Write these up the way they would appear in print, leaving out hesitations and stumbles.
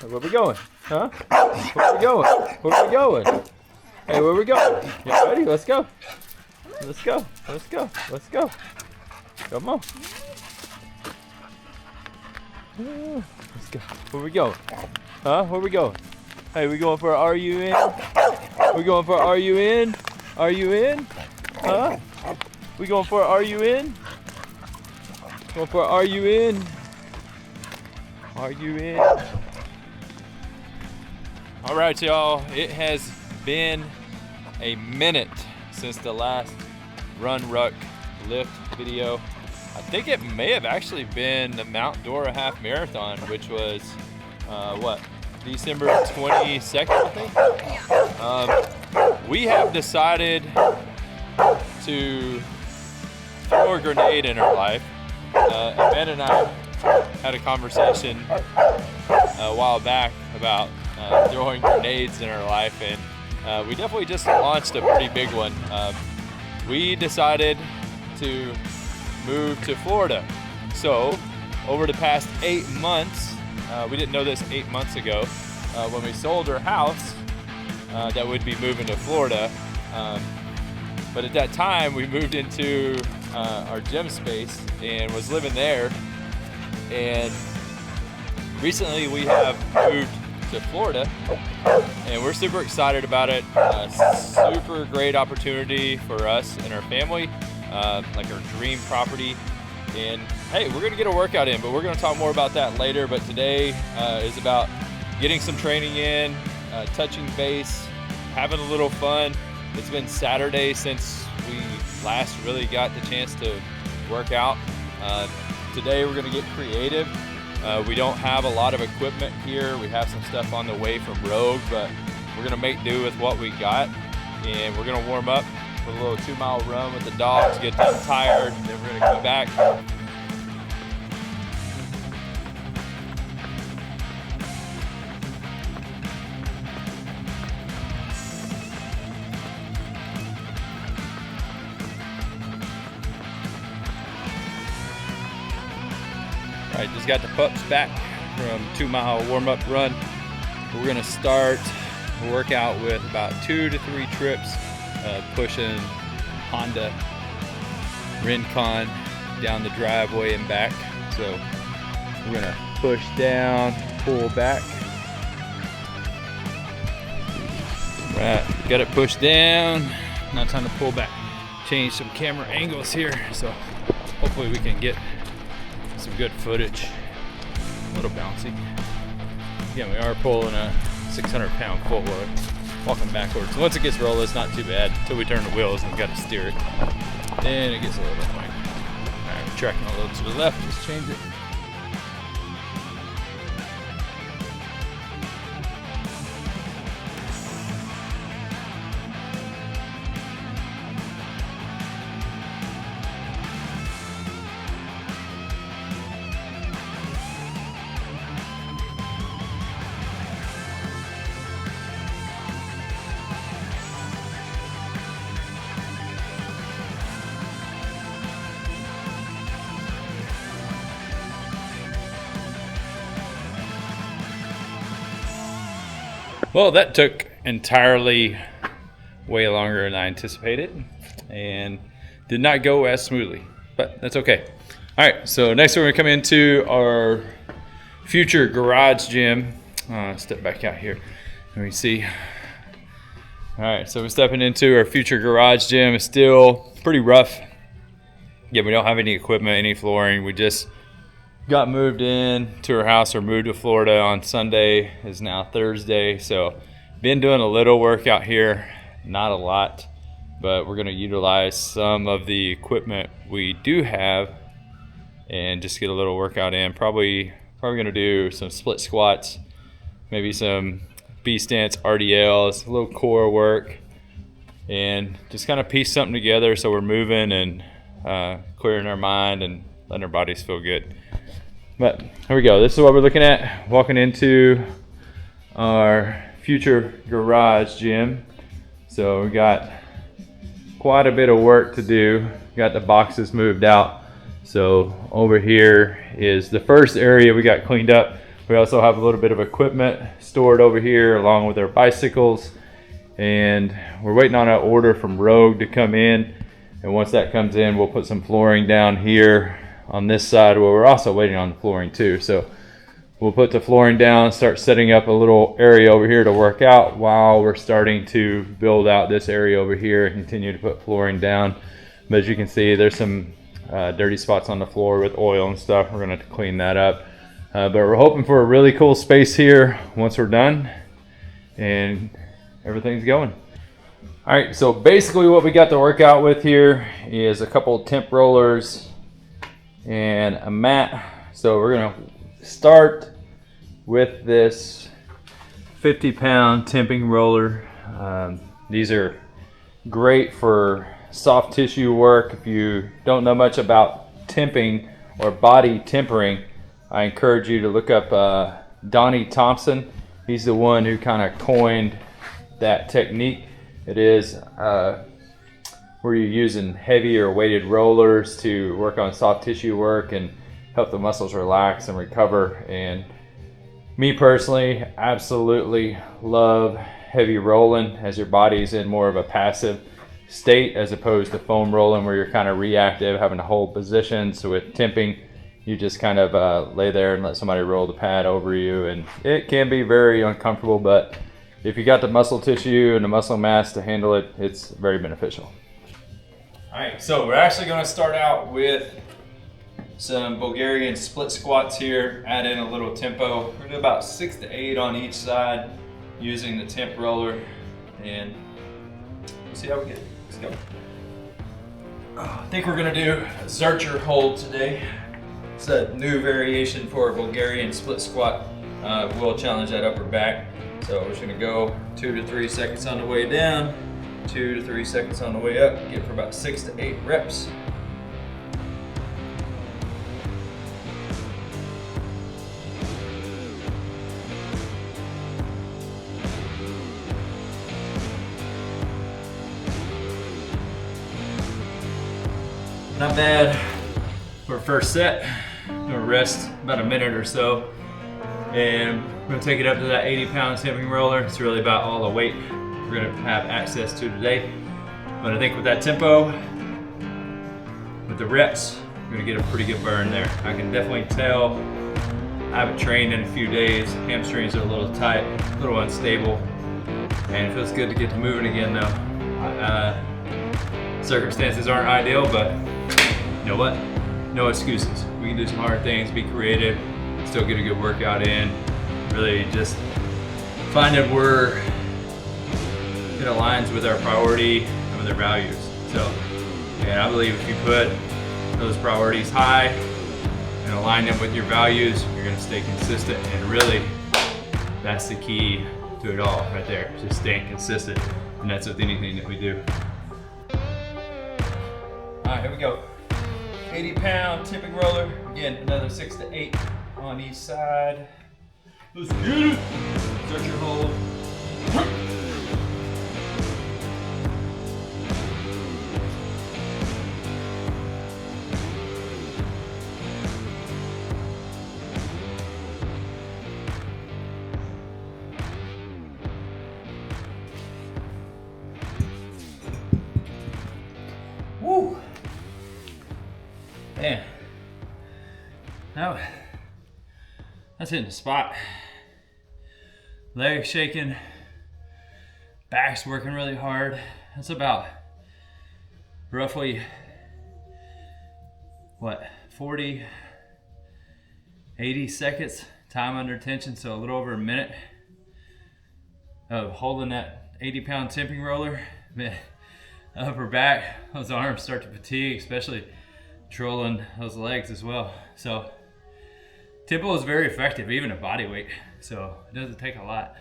Where we going? Huh? Where we going? Where we going? Hey, where we going? You ready? Let's go. Let's go. Let's go. Let's go. Come on. Let's go. Where we going? Huh? Where we going? Hey, we going for Are You In? We going for Are You In? Are you in? Huh? We going for Are You In? Going for Are You In? Are you in? All right, y'all. It has been a minute since the last Run.Ruck.Lift video. I think it may have actually been the Mount Dora Half Marathon, which was December 22nd, I think. We have decided to throw a grenade in our life. Ben and I had a conversation a while back about throwing grenades in our life, and we definitely just launched a pretty big one. We decided to move to Florida. So over the past 8 months, we didn't know this 8 months ago, when we sold our house, that we'd be moving to Florida. But at that time, we moved into our gym space and was living there. And recently we have moved to Florida, and we're super excited about it. Super great opportunity for us and our family, like our dream property. And hey, we're gonna get a workout in, but we're gonna talk more about that later. But today is about getting some training in, touching base, having a little fun. It's been Saturday since we last really got the chance to work out. Today we're gonna get creative. We don't have a lot of equipment here. We have some stuff on the way from Rogue, but we're gonna make do with what we got. And we're gonna warm up with a little 2-mile run with the dogs, get them tired, and then we're gonna come back. All right, just got the pups back from 2-mile warm-up run. We're gonna start a workout with about 2 to 3 trips, pushing Honda Rincon down the driveway and back. So we're gonna push down, pull back. Right, got it pushed down. Now time to pull back. Change some camera angles here, so hopefully we can get some good footage. A little bouncy. Again, we are pulling a 600-pound footload, walking backwards. Once it gets rolling, it's not too bad until we turn the wheels and we got to steer it. Then it gets a little bit annoying. All right, we're tracking a little to the left. Let's change it. Well, that took entirely way longer than I anticipated and did not go as smoothly, but that's okay. All right, so next we're gonna come into our future garage gym. Step back out here. Let me see. All right, so we're stepping into our future garage gym. It's still pretty rough. Yeah, we don't have any equipment, any flooring. We just got moved in to our house, or moved to Florida on Sunday. Is now Thursday, so been doing a little workout here, not a lot, but we're gonna utilize some of the equipment we do have and just get a little workout in. Probably gonna do some split squats, maybe some B stance RDLs, a little core work, and just kind of piece something together so we're moving and clearing our mind and letting our bodies feel good. But here we go. This is what we're looking at walking into our future garage gym. So we got quite a bit of work to do. Got the boxes moved out. So over here is the first area we got cleaned up. We also have a little bit of equipment stored over here along with our bicycles, and we're waiting on an order from Rogue to come in, and once that comes in we'll put some flooring down here on this side where we're also waiting on the flooring too. So we'll put the flooring down, start setting up a little area over here to work out while we're starting to build out this area over here and continue to put flooring down. But as you can see, there's some dirty spots on the floor with oil and stuff. We're gonna have to clean that up. But we're hoping for a really cool space here once we're done and everything's going. All right, so basically what we got to work out with here is a couple of temp rollers and a mat. So we're gonna start with this 50-pound temping roller. These are great for soft tissue work. If you don't know much about temping or body tempering, I encourage you to look up Donnie Thompson. He's the one who kind of coined that technique. It is where you're using heavier weighted rollers to work on soft tissue work and help the muscles relax and recover. And me personally, absolutely love heavy rolling, as your body's in more of a passive state as opposed to foam rolling where you're kind of reactive, having to hold positions. So with temping, you just kind of lay there and let somebody roll the pad over you, and it can be very uncomfortable, but if you got the muscle tissue and the muscle mass to handle it, it's very beneficial. All right, so we're actually going to start out with some Bulgarian split squats here, add in a little tempo. We're going to do about 6 to 8 on each side using the temp roller, and we'll see how we get. Let's go. I think we're going to do a Zercher hold today. It's a new variation for a Bulgarian split squat. We'll challenge that upper back. So we're just gonna go 2 to 3 seconds on the way down, 2 to 3 seconds on the way up, get for about 6 to 8 reps. Not bad for first set. I'm gonna rest about a minute or so, and we're gonna take it up to that 80-pound temping roller. It's really about all the weight we're gonna have access to today. But I think with that tempo, with the reps, we're gonna get a pretty good burn there. I can definitely tell I haven't trained in a few days. Hamstrings are a little tight, a little unstable, and it feels good to get to moving again though. Circumstances aren't ideal, but you know what? No excuses. We can do some hard things, be creative, still get a good workout in. Really just finding where it aligns with our priority and with our values. So, and I believe if you put those priorities high and align them with your values, you're gonna stay consistent, and really that's the key to it all right there, just staying consistent, and that's with anything that we do. All right, here we go. 80-pound tipping roller. Again, another 6 to 8 on each side. Let's get it. Start your hold. Woo! Man, that's hitting the spot. Legs shaking, back's working really hard. That's about roughly, what, 40, 80 seconds time under tension, so a little over a minute of holding that 80-pound temping roller. Man, upper back, those arms start to fatigue, especially controlling those legs as well. So tempo is very effective, even at body weight. So it doesn't take a lot,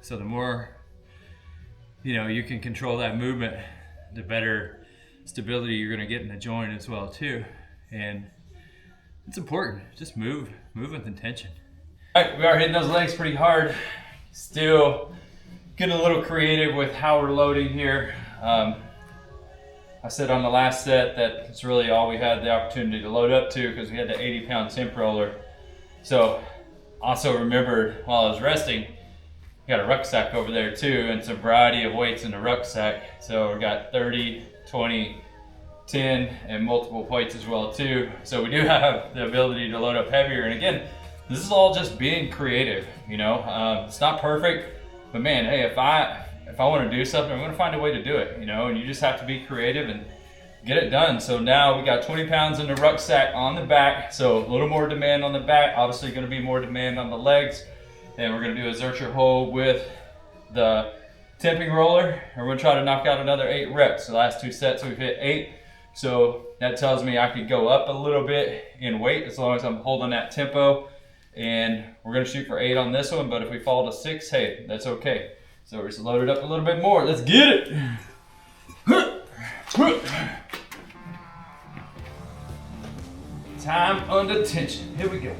so the more, you can control that movement, the better stability you're gonna get in the joint as well too. And it's important, just move with intention. All right, we are hitting those legs pretty hard. Still getting a little creative with how we're loading here. I said on the last set that it's really all we had the opportunity to load up to because we had the 80-pound temp roller. So also remembered while I was resting, got a rucksack over there too, and some variety of weights in the rucksack. So we got 30, 20, 10, and multiple weights as well too. So we do have the ability to load up heavier. And again, this is all just being creative, you know. It's not perfect, but man, hey, if I want to do something, I'm going to find a way to do it, you know. And you just have to be creative and get it done. So now we got 20 pounds in the rucksack on the back, so a little more demand on the back, obviously going to be more demand on the legs. And we're going to do a Zercher hold with the temping roller, and we're going to try to knock out another 8 reps. The last 2 sets we've hit 8, so that tells me I could go up a little bit in weight as long as I'm holding that tempo. And we're going to shoot for 8 on this one, but if we fall to 6, hey, that's okay. So we're just loaded up a little bit more. Let's get it! Time under tension. Here we go.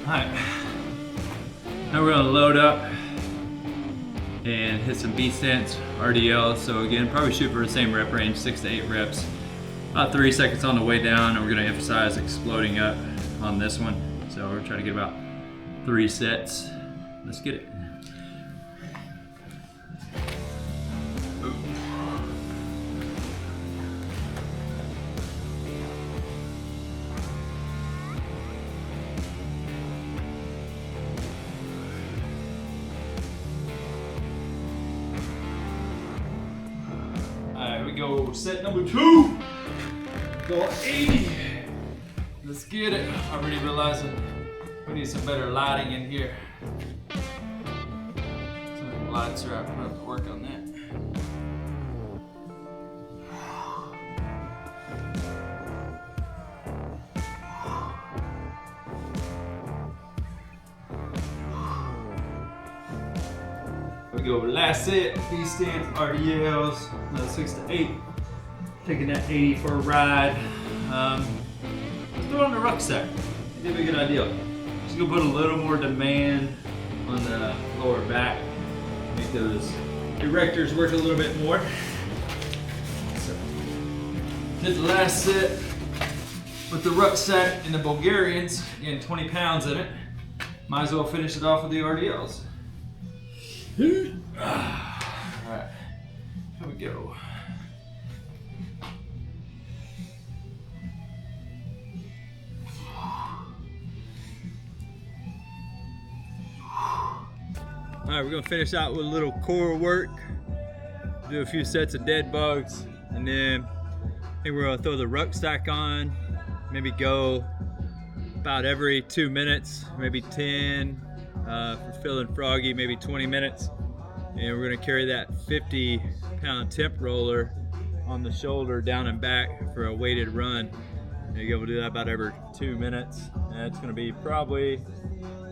Alright, now we're going to load up and hit some V-stance RDLs. So again, probably shoot for the same rep range, 6 to 8 reps. About 3 seconds on the way down, and we're going to emphasize exploding up on this one. So we're trying to get about 3 sets. Let's get it. Alright, we go set number 2. Go 80. Let's get it. Already realizing we need some better lighting in here. Some lights are out. I'm gonna have to work on that. We go over last set, V-stance, RDLs, another 6 to 8. Taking that 80 for a ride. Let's throw it on the rucksack. Give me a good idea. Just gonna put a little more demand on the lower back. Make those erectors work a little bit more. So, did the last set with the rucksack and the Bulgarians, again 20 pounds in it. Might as well finish it off with the RDLs. Alright, here we go. Alright, we're going to finish out with a little core work. Do a few sets of dead bugs, and then I think we're going to throw the rucksack on. Maybe go about every 2 minutes, maybe 10. For feeling froggy, maybe 20 minutes. And we're going to carry that 50-pound temp roller on the shoulder down and back for a weighted run. And you'll be able to do that about every 2 minutes. And it's going to be probably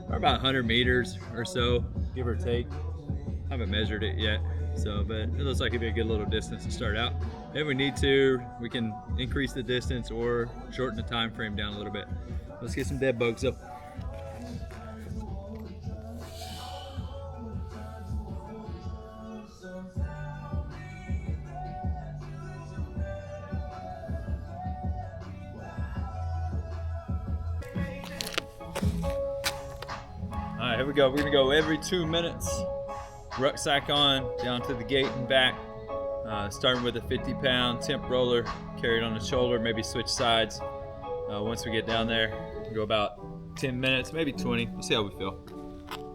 about 100 meters or so, give or take. I haven't measured it yet, so but it looks like it'd be a good little distance to start out. If we need to, we can increase the distance or shorten the time frame down a little bit. Let's get some dead bugs up. Alright, here we go. We're gonna go every 2 minutes. Rucksack on, down to the gate and back. Starting with a 50-pound temp roller, carry it on the shoulder, maybe switch sides. Once we get down there, we'll go about 10 minutes, maybe 20. We'll see how we feel.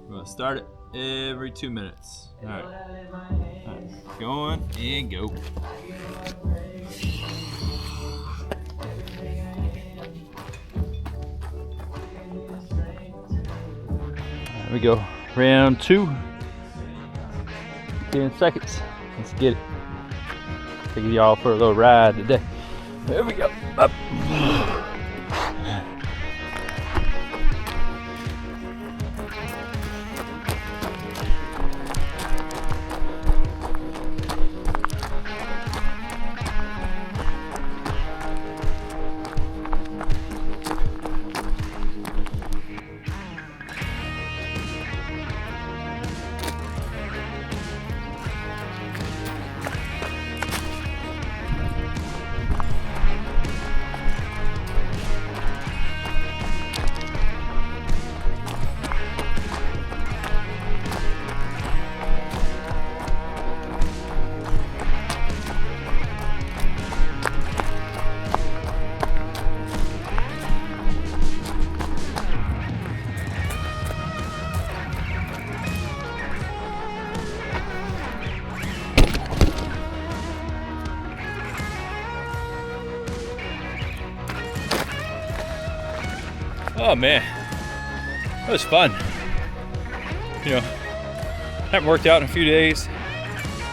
We're gonna start it every 2 minutes. Alright. Alright. Going and go. There we go. Round 2. 10 seconds. Let's get it. Taking y'all for a little ride today. There we go. Up. Oh man, that was fun. You know, haven't worked out in a few days.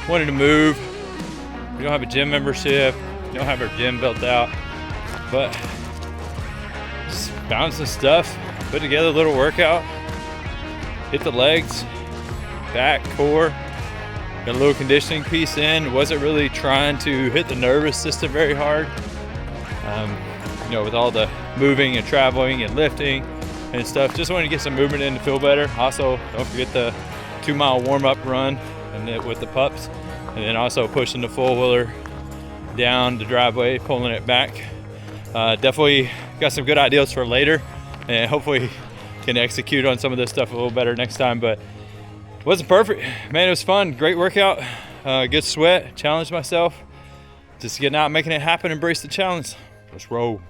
Wanted to move. We don't have a gym membership. We don't have our gym built out. But just found some stuff, put together a little workout. Hit the legs, back, core. Got a little conditioning piece in. Wasn't really trying to hit the nervous system very hard. You know, with all the moving and traveling and lifting and stuff, just wanted to get some movement in to feel better. Also, don't forget the 2-mile warm-up run and it with the pups, and then also pushing the four-wheeler down the driveway, pulling it back. Definitely got some good ideas for later, and hopefully can execute on some of this stuff a little better next time. But it wasn't perfect, man. It was fun, great workout, good sweat, challenged myself, just getting out, making it happen, embrace the challenge. Let's roll.